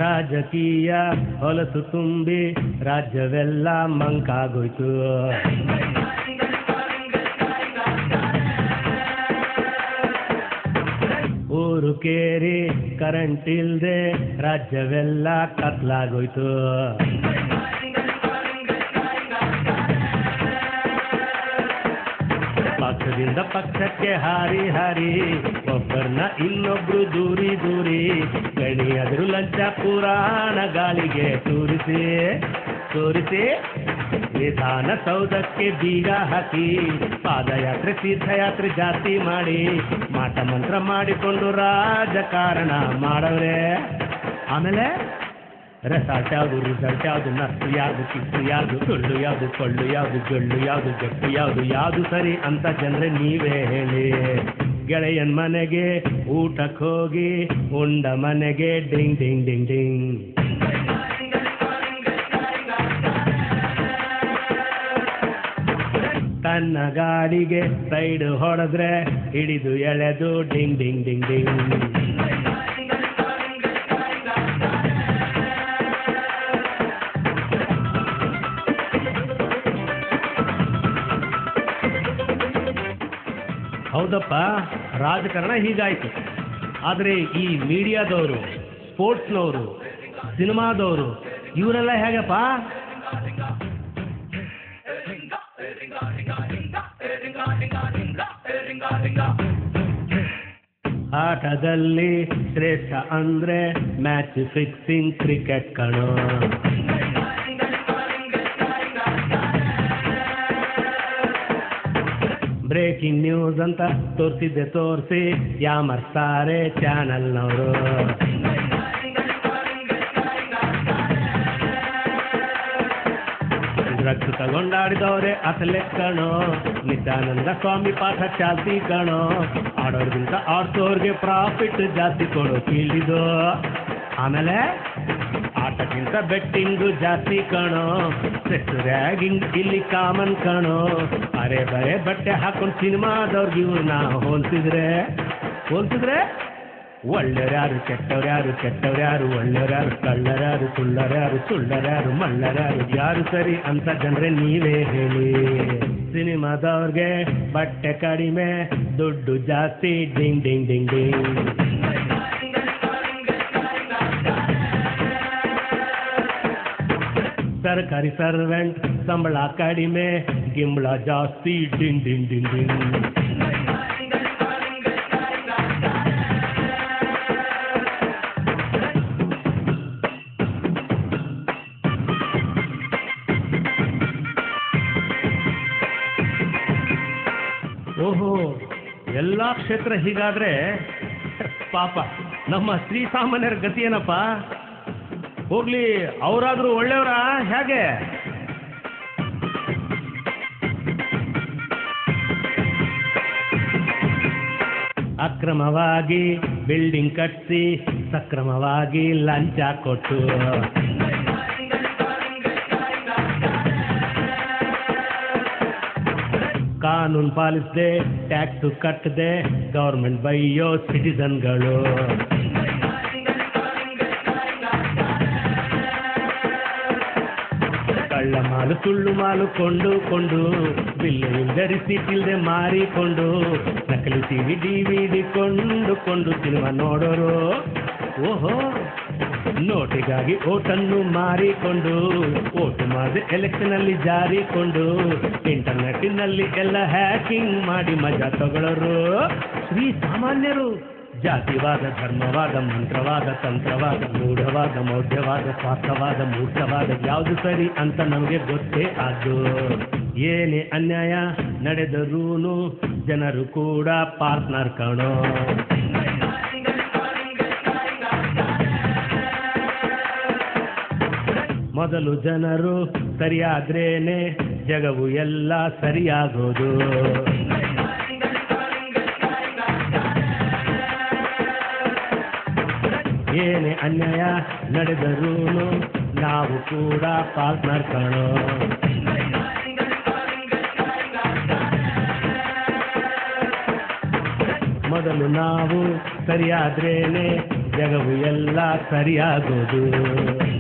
ರಾಜಕೀಯ ಹೊಲಸು ತುಂಬಿ ರಾಜ್ಯವೆಲ್ಲ ಮಂಕಾಗೋಯ್ತು. ಊರು ಕೇರಿ ಕರೆಂಟ್ ಇಲ್ದೆ ರಾಜ್ಯವೆಲ್ಲ ಕತ್ಲಾಗೋಯ್ತು. ಪಕ್ಷದಿಂದ ಪಕ್ಷಕ್ಕೆ ಹಾರಿ ಹಾರಿ ಒಬ್ಬರನ್ನ ಇನ್ನೊಬ್ರು ದೂರಿ ದೂರಿ ಗಣಿಯಾದ್ರು ಲಂಚ ಪುರಾಣ ಗಾಳಿಗೆ ತೋರಿಸಿ ವಿಧಾನಸೌಧಕ್ಕೆ ಬೀಗ ಹಾಕಿ ಪಾದಯಾತ್ರೆ ತೀರ್ಥಯಾತ್ರೆ ಜಾಸ್ತಿ ಮಾಡಿ ಮಾಟ ಮಂತ್ರ ಮಾಡಿಕೊಂಡು ರಾಜಕಾರಣ ಮಾಡವ್ರೆ. ಆಮೇಲೆ ರೆಸಾರ್ಟ್ ಯಾವುದು, ರಿಸಲ್ಟ್ ಯಾವುದು, ನರ್ಸು ಯಾವುದು, ಕಿಸ್ಸು ಯಾವುದು, ಸುಳ್ಳು ಯಾವುದು, ಕೊಳ್ಳು ಯಾವುದು, ಜೊಳ್ಳು ಯಾವುದು, ಜಪ್ಪು ಯಾವುದು ಸರಿ ಅಂತ ಜನರೇ ನೀವೇ ಹೇಳಿ. ಗೆಳೆಯನ್ ಮನೆಗೆ ಊಟಕ್ಕೆ ಹೋಗಿ ಉಂಡ ಮನೆಗೆ ಡಿಂಗ್ ಡಿಂಗ್ ಡಿಂಗ್ ಡಿಂಗ್. ತನ್ನ ಗಾಡಿಗೆ ಸೈಡ್ ಹೊಡೆದ್ರೆ ಹಿಡಿದು ಎಳೆದು ಡಿಂಗ್ ಡಿಂಗ್ ಡಿಂಗ್ ಡಿಂಗ್. ಹೌದಪ್ಪ, ರಾಜಕಾರಣ ಹೀಗಾಯ್ತು. ಆದರೆ ಈ ಮೀಡಿಯಾದವರು, ಸ್ಪೋರ್ಟ್ಸ್ನವರು, ಸಿನಿಮಾದವರು ಇವರೆಲ್ಲ ಹೇಗಪ್ಪ? ಆಟದಲ್ಲಿ ಶ್ರೇಷ್ಠ ಅಂದ್ರೆ ಮ್ಯಾಚ್ ಫಿಕ್ಸಿಂಗ್ ಕ್ರಿಕೆಟ್ ಕಣೋ. ಬ್ರೇಕಿಂಗ್ ನ್ಯೂಸ್ ಅಂತ ತೋರಿಸಿ ಯಾಮರ್ಸ್ತಾರೆ ಚಾನಲ್ನವರು. ಡ್ರಗ್ಸ್ ತಗೊಂಡಾಡಿದವ್ರೆ ಅಸಲೆ ಕಣೋ, ನಿತ್ಯಾನಂದ ಸ್ವಾಮಿ ಪಾಠ ಚಾಲ್ತಿ ಕಣೋ. ಆಡೋರ್ಗಿಂತ ಆಡ್ಸೋರ್ಗೆ ಪ್ರಾಫಿಟ್ ಜಾಸ್ತಿ ಕೊಡೋ ಫೀಲ್ಡಿದು. ಆಮೇಲೆ ಆಟಕ್ಕಿಂತ ಬೆಟ್ಟಿಂಗು ಜಾಸ್ತಿ ಕಣೋ, ಸೆಕ್ಸ್ ರ್ಯಾಗಿಂಗ್ ಇಲ್ಲಿ ಕಾಮನ್ ಕಣೋ. ಅರೆ ಬರೆ ಬಟ್ಟೆ ಹಾಕೊಂಡು ಸಿನಿಮಾದವ್ರಿಗೆ ಇವ್ರನ್ನ ಹೋಲ್ಸಿದ್ರೆ ಒಳ್ಳೆಯವ್ರ್ಯಾರು ಕೆಟ್ಟವ್ರ್ಯಾರು ಒಳ್ಳೆಯವ್ರ್ಯಾರು ಕಳ್ಳರ್ಯಾರು ಸುಳ್ಳರ್ಯಾರು ಮಳ್ಳರ್ಯಾರು ಯಾರು ಸರಿ ಅಂತ ಜನರೇ ನೀವೇ ಹೇಳಿ. ಸಿನಿಮಾದವ್ರಿಗೆ ಬಟ್ಟೆ ಕಡಿಮೆ ದುಡ್ಡು ಜಾಸ್ತಿ ಡಿಂಗ್ ಡಿಂಗ್ ಡಿಂಗ್ ಡಿಂಗ್. ಸರ್ಕಾರಿ ಸರ್ವೆಂಟ್ ಸಂಬಳ ಕಡಿಮೆ ಗಿಂಬಳ ಜಾಸ್ತಿ ಡಿಂಗ್ ಡಿಂಗ್ ಡಿಂಗ್ ಡಿಂಗ್. ಓಹೋ, ಎಲ್ಲ ಕ್ಷೇತ್ರ ಹೀಗಾದ್ರೆ ಪಾಪ ನಮ್ಮ ಶ್ರೀಸಾಮಾನ್ಯರ ಗತಿ ಏನಪ್ಪ? ಹೋಗ್ಲಿ, ಅವರಾದ್ರೂ ಒಳ್ಳೆಯವರ ಹೇಗೆ? ಅಕ್ರಮವಾಗಿ ಬಿಲ್ಡಿಂಗ್ ಕಟ್ಟಿಸಿ ಸಕ್ರಮವಾಗಿ ಲಂಚ ಕೊಟ್ಟು ಕಾನೂನು ಪಾಲಿಸದೆ ಟ್ಯಾಕ್ಸ್ ಕಟ್ಟದೆ ಗೌರ್ಮೆಂಟ್ ಬೈಯೋ ಸಿಟಿಸನ್ಗಳು. ಕಳ್ಳ ಮಾಲು ಸುಳ್ಳು ಮಾಲು ಕೊಂಡು ಬಿಲ್ಲು ಇಲ್ಲದೆ ರಿಸೀಟ್ ಇಲ್ಲದೆ ಮಾರಿಕೊಂಡು ನಕಲಿ ಟಿವಿ DVD ಕೊಂಡು ಸಿನಿಮಾ ನೋಡೋರು. ಓಹೋ, ನೋಟಿಗಾಗಿ ಓಟನ್ನು ಮಾರಿಕೊಂಡು ಓಟು ಮಾಡದೆ ಎಲೆಕ್ಷನ್ ಅಲ್ಲಿ ಜಾರಿಕೊಂಡು ಇಂಟರ್ನೆಟ್ಟಿನಲ್ಲಿ ಎಲ್ಲ ಹ್ಯಾಕಿಂಗ್ ಮಾಡಿ ಮಜಾ ತಗೊಳ್ಳೋರು ಶ್ರೀ ಸಾಮಾನ್ಯರು. ಜಾತಿವಾದ, ಧರ್ಮವಾದ, ಮಂತ್ರವಾದ, ತಂತ್ರವಾದ, ಮೂಢವಾದ, ಮೌಢ್ಯವಾದ, ಸ್ವಾರ್ಥವಾದ, ಮೂರ್ಖವಾದ ಯಾವುದು ಸರಿ ಅಂತ ನಮಗೆ ಗೊತ್ತೇ ಆದ್ದು. ಏನೇ ಅನ್ಯಾಯ ನಡೆದರೂ ಜನರು ಕೂಡ ಪಾರ್ಟ್ನರ್ ಕಣೋ. ಮೊದಲು ಜನರು ಸರಿಯಾದ್ರೇನೆ ಜಗವು ಎಲ್ಲ ಸರಿಯಾಗೋದು. ಏನೇ ಅನ್ಯಾಯ ನಡೆದರೂ ನಾವು ಕೂಡ ಪಾರ್ಟ್ನರ್ ಕಣೋ. ಮೊದಲು ನಾವು ಸರಿಯಾದ್ರೇನೆ ಜಗವು ಎಲ್ಲ ಸರಿಯಾಗೋದು.